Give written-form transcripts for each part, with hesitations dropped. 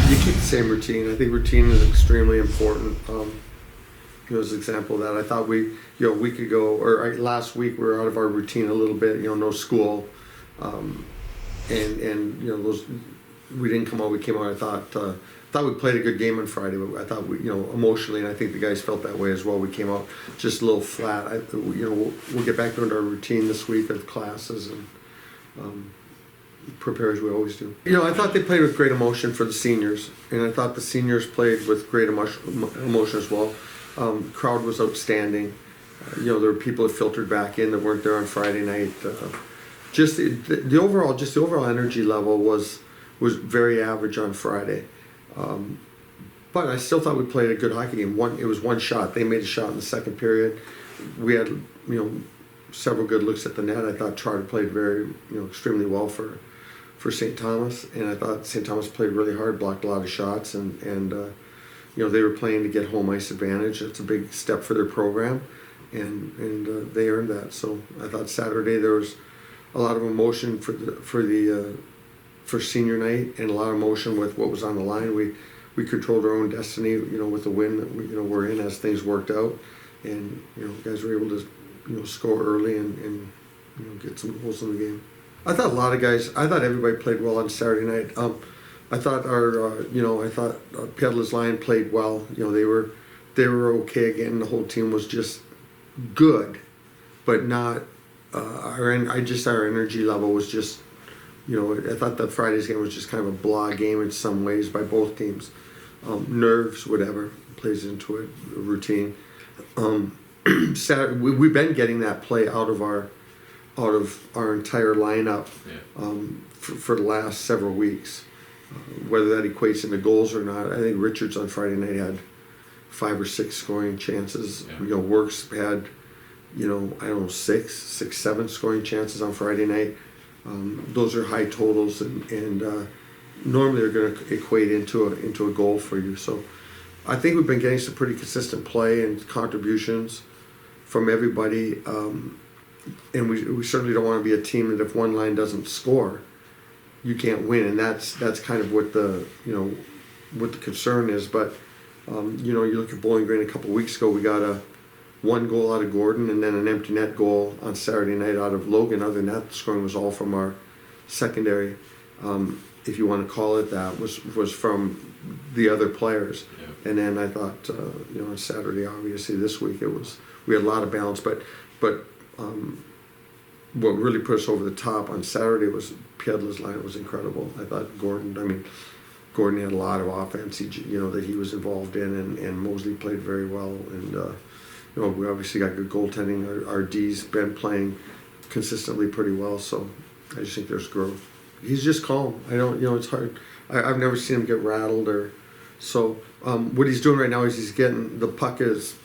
You keep the same routine. I think routine is extremely important. As an example of that, I thought a week ago, or last week, we were out of our routine a little bit. No school, and those we didn't come out. We came out. I thought we played a good game on Friday, but I thought we, emotionally, and I think the guys felt that way as well. We came out just a little flat. We'll get back into our routine this week of classes and prepare as we always do. I thought they played with great emotion for the seniors, and I thought the seniors played with great emotion as well. Crowd was outstanding. There were people that filtered back in that weren't there on Friday night. Just the overall energy level was very average on Friday. But I still thought we played a good hockey game. It was one shot. They made a shot in the second period. We had several good looks at the net. I thought Charter played very extremely well for St. Thomas, and I thought St. Thomas played really hard, blocked a lot of shots, and they were playing to get home ice advantage. It's a big step for their program, and they earned that. So I thought Saturday there was a lot of emotion for senior night, and a lot of emotion with what was on the line. We controlled our own destiny, with the win that we're in as things worked out, and guys were able to score early and get some goals in the game. I thought everybody played well on Saturday night. I thought Peddler's line played well. They were okay again. The whole team was just good, but not. Our energy level was just. I thought the Friday's game was just kind of a blah game in some ways by both teams. Nerves, whatever, plays into it. Routine. Saturday, we've been getting that play out of our entire lineup for the last several weeks. Whether that equates into goals or not, I think Richards on Friday night had 5 or 6 scoring chances. Yeah. Works had, 6, 7 scoring chances on Friday night. Those are high totals, and normally they're going to equate into a goal for you. So I think we've been getting some pretty consistent play and contributions from everybody. And we certainly don't want to be a team that if one line doesn't score, you can't win, and that's kind of what the concern is. But you look at Bowling Green a couple of weeks ago, we got one goal out of Gordon and then an empty net goal on Saturday night out of Logan. Other than that, the scoring was all from our secondary, if you want to call it that, was from the other players. Yeah. And then I thought on Saturday, obviously this week we had a lot of balance, but what really put us over the top on Saturday was Piedla's line was incredible. I thought Gordon had a lot of offense, that he was involved in, and Mosley played very well, and we obviously got good goaltending. Our D's been playing consistently pretty well, so I just think there's growth. He's just calm. I don't, it's hard. I've never seen him get rattled or so. What he's doing right now is he's getting the puck is.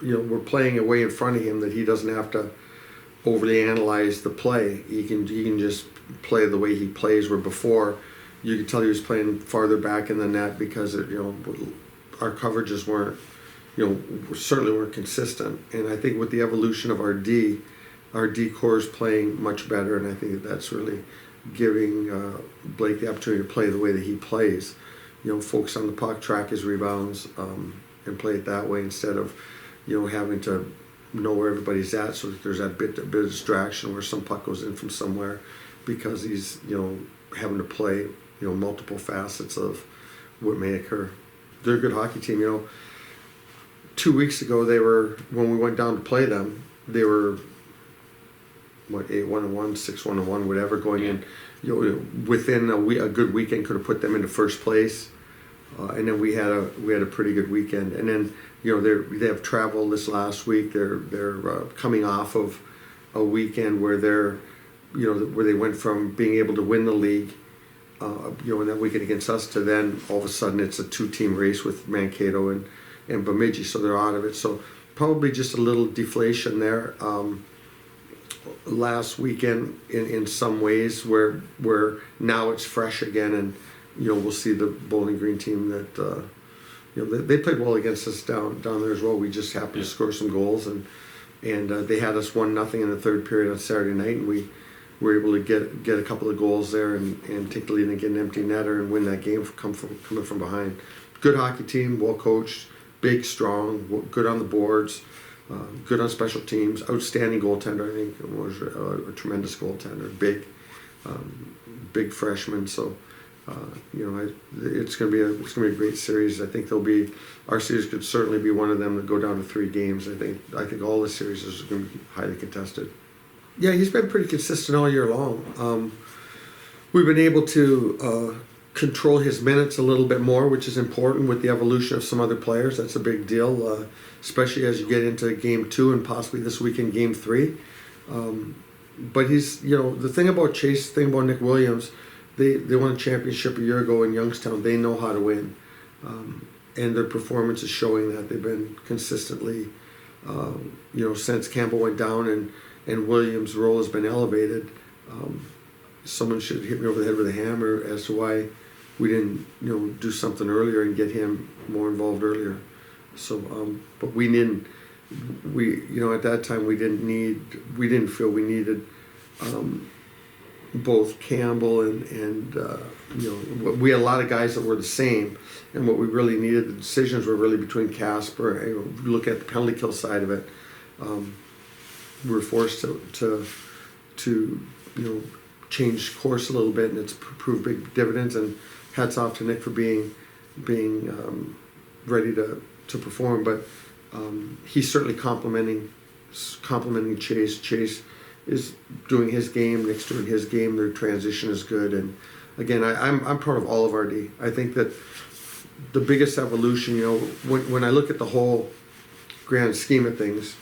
We're playing a way in front of him that he doesn't have to overly analyze the play. He can just play the way he plays. Where before, you could tell he was playing farther back in the net because our coverages weren't, certainly weren't consistent. And I think with the evolution of our D core is playing much better, and I think that's really giving Blake the opportunity to play the way that he plays. Focus on the puck, track his rebounds, and play it that way instead of having to know where everybody's at, so that there's that bit of distraction where some puck goes in from somewhere because he's, having to play, multiple facets of what may occur. They're a good hockey team, 2 weeks ago when we went down to play them, they were, 8-1-1, 6-1-1, whatever, going in, within a good weekend could have put them into first place. And then we had a pretty good weekend, and then they have travel this last week. They're coming off of a weekend where where they went from being able to win the league, in that weekend against us, to then all of a sudden it's a 2-team race with Mankato and Bemidji, so they're out of it. So probably just a little deflation there. Last weekend in some ways where now it's fresh again, and we'll see the Bowling Green team that they played well against us down there as well. We just happened to score some goals, and they had us 1-0 in the third period on Saturday night, and we're able to get a couple of goals there and take the lead and get an empty netter and win that game coming from behind. Good hockey team, well coached, big, strong, good on the boards, good on special teams, outstanding goaltender. I think was a tremendous goaltender, big freshman. So it's gonna be a great series. I think our series could certainly be one of them to go down to 3 games. I think all the series is going to be highly contested. Yeah, he's been pretty consistent all year long. We've been able to control his minutes a little bit more, which is important with the evolution of some other players. That's a big deal, especially as you get into game 2 and possibly this weekend game 3. But he's, the thing about Chase, the thing about Nick Williams, they won a championship a year ago in Youngstown. They know how to win, and their performance is showing that. They've been consistently, since Campbell went down and Williams' role has been elevated. Someone should hit me over the head with a hammer as to why we didn't, do something earlier and get him more involved earlier. So, but we didn't. At that time we didn't feel we needed both Campbell and we had a lot of guys that were the same, and what we really needed, the decisions were really between Casper. Look at the penalty kill side of it. We were forced to change course a little bit, and it's proved big dividends. And hats off to Nick for being ready to perform. But he's certainly complimenting Chase. Chase is doing his game. Nick's doing his game. Their transition is good. And again, I'm proud of all of our D. I think that the biggest evolution, when I look at the whole grand scheme of things,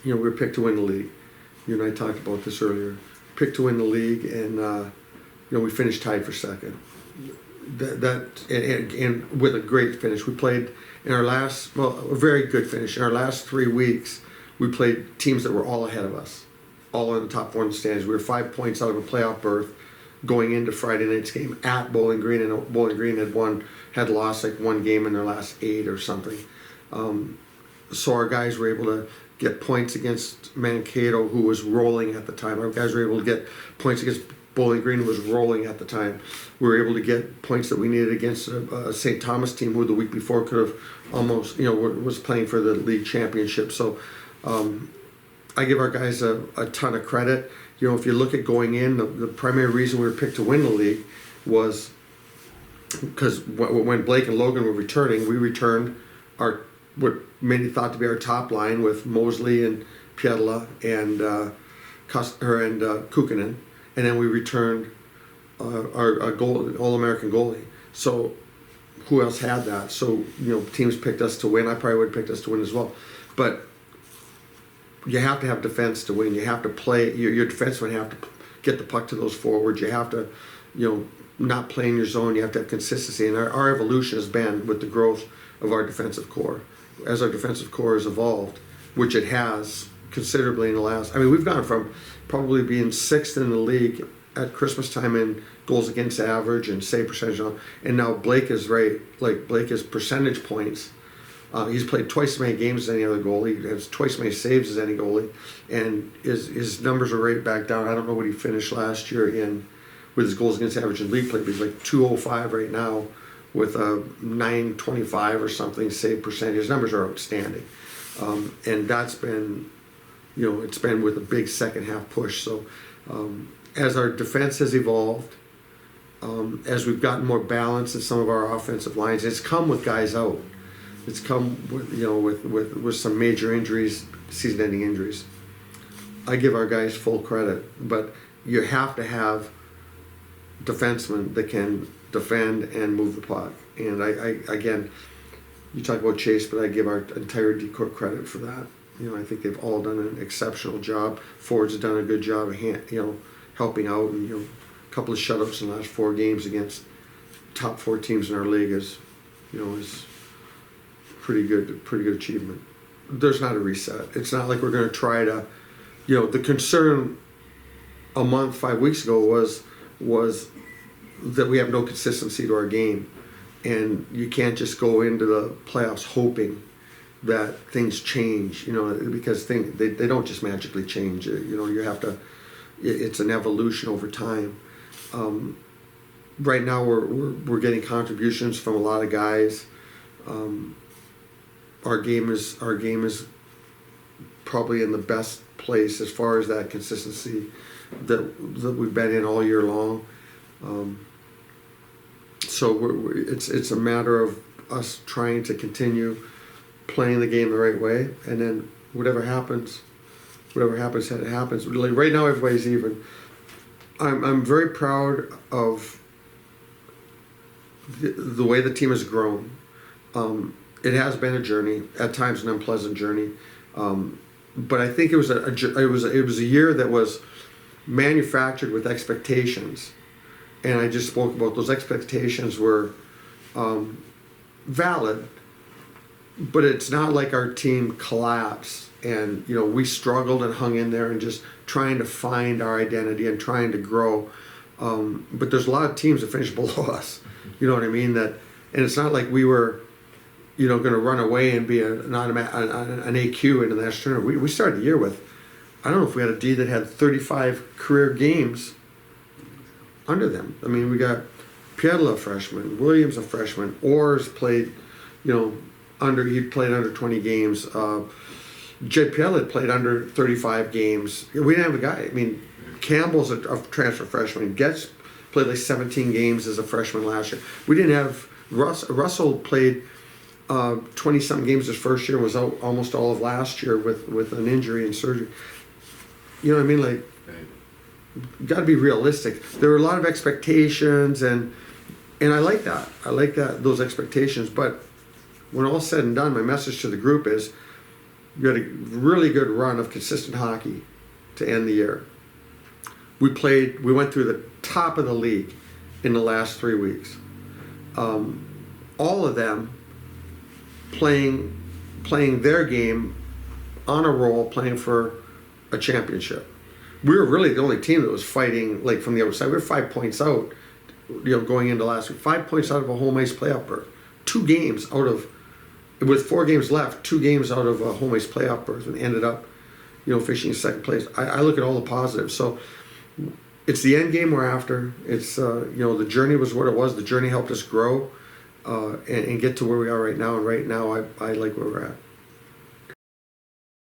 we were picked to win the league. You and I talked about this earlier. Picked to win the league, and we finished tied for second. And with a great finish. We played in our a very good finish. In our last 3 weeks, we played teams that were all ahead of us, all in the top 4 in the standings. We were 5 points out of a playoff berth going into Friday night's game at Bowling Green, and Bowling Green had lost like 1 game in their last 8 or something. So our guys were able to get points against Mankato, who was rolling at the time. Our guys were able to get points against Bowling Green, who was rolling at the time. We were able to get points that we needed against a St. Thomas team, who the week before could have almost, was playing for the league championship. So I give our guys a ton of credit. If you look at going in, the primary reason we were picked to win the league was because when Blake and Logan were returning, we returned what many thought to be our top line with Mosley and Pietla and Kukkonen, and then we returned our All-American goalie. So who else had that? So teams picked us to win. I probably would have picked us to win as well. But you have to have defense to win. You have to play. Your defensemen have to get the puck to those forwards. You have to, not play in your zone. You have to have consistency. And our evolution has been with the growth of our defensive core. As our defensive core has evolved, which it has considerably in the last. We've gone from probably being 6th in the league at Christmas time in goals against average and save percentage, and now Blake is Blake is percentage points. He's played twice as many games as any other goalie. He has twice as many saves as any goalie, and his numbers are right back down. I don't know what he finished last year with his goals against average in league play, but he's like 205 right now with a 925 or something save percentage. His numbers are outstanding, and that's been, it's been with a big second half push. So as our defense has evolved, as we've gotten more balance in some of our offensive lines, it's come with guys out. It's come with some major injuries, season-ending injuries. I give our guys full credit, but you have to have defensemen that can defend and move the puck. And I again, you talk about Chase, but I give our entire D-corps credit for that. I think they've all done an exceptional job. Forwards have done a good job of helping out, and a couple of shutouts in the last 4 games against top 4 teams in our league is pretty good achievement. There's not a reset. It's not like we're going to try to, the concern a month, 5 weeks ago was that we have no consistency to our game, and you can't just go into the playoffs hoping that things change, because they don't just magically change. You have to, it's an evolution over time. Right now we're getting contributions from a lot of guys. Our game is probably in the best place as far as that consistency that we've been in all year long. So it's a matter of us trying to continue playing the game the right way, and then whatever happens, it happens. Like right now, everybody's even. I'm very proud of the way the team has grown. It has been a journey, at times an unpleasant journey, but I think it was a year that was manufactured with expectations, and I just spoke about those expectations were valid, but it's not like our team collapsed and we struggled and hung in there and just trying to find our identity and trying to grow. But there's a lot of teams that finished below us. You know what I mean? And it's not like we were, going to run away and be an AQ in the national tournament. We started the year with, I don't know if we had a D that had 35 career games under them. I mean, we got Piedla a freshman, Williams a freshman, Orrs played, he played under 20 games. Jed Piedla had played under 35 games. We didn't have a guy. I mean, Campbell's a transfer freshman. Getz played like 17 games as a freshman last year. We didn't have Russell played 20-something games his first year, was out almost all of last year with an injury and surgery. You know what I mean? Like, got to be realistic. There were a lot of expectations, and I like that. I like those expectations. But when all's said and done, my message to the group is, you had a really good run of consistent hockey to end the year. We went through the top of the league in the last 3 weeks. All of them playing their game on a roll, playing for a championship. We were really the only team that was fighting like from the outside. We were 5 points out, going into last week. 5 points out of a home ice playoff berth. 2 games out of, with 4 games left, 2 games out of a home ice playoff berth, and ended up, finishing second place. I look at all the positives. So it's the end game we're after. It's the journey was what it was. The journey helped us grow and get to where we are right now. And right now, I like where we're at.